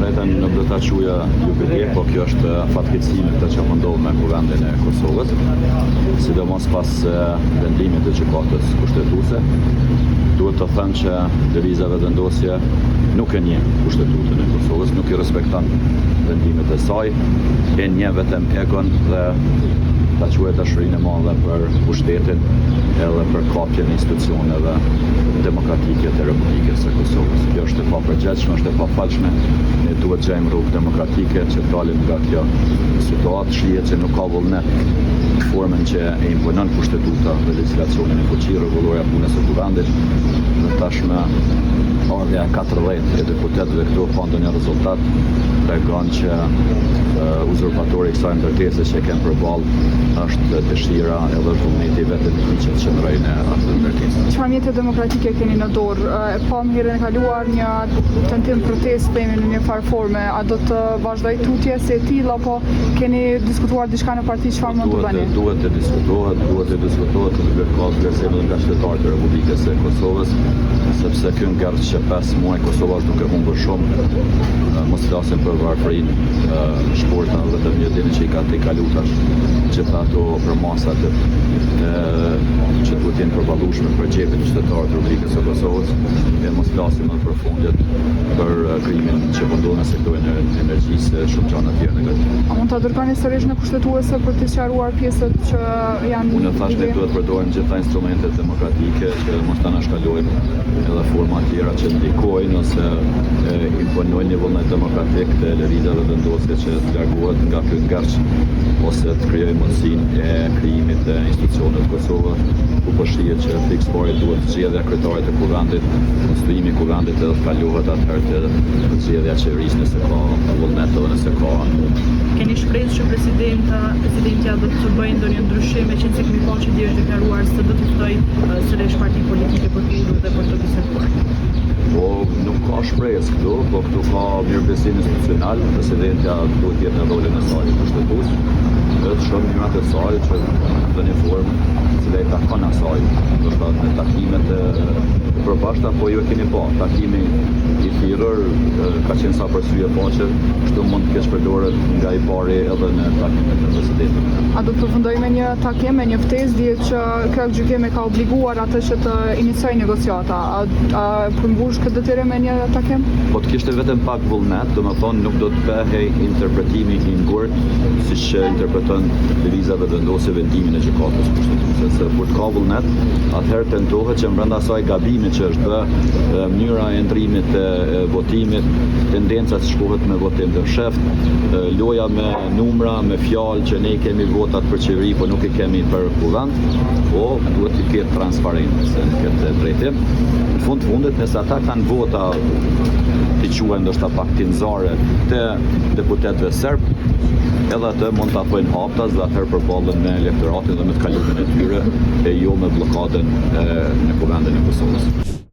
drejtën nuk do ta quaja jubile, po kjo është fatkeqësimi këtë që ndodh me kuvendin e Kosovës, sidomos pas vendimit të gjykatës kushtetuese. Duhet të thënë që lëvizja vendosje nuk e njeh kushtetutën e Kosovës, nuk i respekton vendimet e saj, e njeh vetëm egon dhe ta quajë dashurinë e madhe për pushtetin edhe për kapjen e institucioneve demokratike të Republikës së Kosovës. Kjo është e papërgjithshme, është e pafalshme. Ne duhet të gjejmë rrugë demokratike që të dalim nga kjo situatë. Shihet që nuk ka vullnet në formën që e imponon kushtetuta dhe legjislacionin e fuqi rregullore punës së kuvendit. Në tashmë ardha 14 e deputetëve këtu pa ndonjë rezultat tregon që uzurpatori i kësaj ndërtese që kemë përballë është dëshira edhe vullneti vetëm i që të qëndrojë në atë ndërtesë. Çfarë mjete demokratike keni në dorë? Pam herën e kaluar një tentim protest themi në një farë forme, a do të vazhdoj tutje se e tillë apo keni diskutuar diçka në parti çfarë mund të bëni? Duhet të diskutohet në kërkesën nga qytetarët e Republikës së Kosovës, sepse ky ngjarje që 5 muaj Kosova është duke humbur shumë, mos flasim për varfërinë shporta vetëm një ditë që i ka të kalutash gjithë ato për masat që duhet jenë përballueshme për gjepin e qytetarëve të Republikës së Kosovës, e mos flasim më përfundet për krimin që po ndodh në sektorin e energjisë e shumë gjëra të tjera negative. A mund ta dërgoni sërish në kushtetuese për të sqaruar pjesët që janë? Unë thash ne duhet përdorim gjitha instrumentet demokratike që mos ta nashkalojmë edhe forma të tjera që ndikojnë ose imponojnë një vullnet demokratik të lëvizjeve vendosje që të largohet nga ky ngjarje ose të krijojë mundësinë e krijimit të institucioneve të Kosovës, ku po shihet që fiks pari duhet të zgjedhja kryetarit të kuvendit, konstruimi i kuvendit edhe të kalohet atëherë të zgjedhja e qeverisë nëse ka vullnet edhe nëse ka. Keni shpresë që presidentja do të bëjë ndonjë ndryshim, me qenë se kemi parë që dje është deklaruar se do të ftojë sërish parti politike për të urdhër dhe për të biseduar? Po nuk ka shpresë këtu, po këtu ka mirëbesim institucional, presidentja duhet të jetë në rolin e saj kushtetues, dhe të shohim mënyrat e saj që në një formë që i takon asaj, ndoshta në takimet e përbashkëta, po ju e keni pa, takimi i thirrur ka qenë sa përsye faqe, kështu mund të kesh përdorur nga i pari edhe në takimet e presidentit. A do të përfundoj me një takim, me një ftesë, dihet që kjo gjykim e ka obliguar atë që të iniciojë negociata. A përmbush këtë detyrë me një takim? Po të kishte vetëm pak vullnet, domethënë nuk do të bëhej interpretimi i ngurtë siç interpreton lëvizja vendosje vendimin e gjykatës kushtetuese. Se kur të ka vullnet, atëherë tentohet që brenda asaj gabimi që është bë, mënyra e ndrimit të votimit, tendencat shkohet me votim të fshehtë, loja me numra, me fjalë që ne kemi votat për qeveri, po nuk i kemi për kuvend, po duhet të ketë transparencë në këtë drejtim. Në fundit, nëse ata kanë vota të quajnë ndoshta pak tinzare të deputetëve serb, edhe atë mund të apojnë haptas dhe atëherë përballen me elektoratin dhe me të kalumin e tyre e jo me blokadën në kuvendin e Kosovës.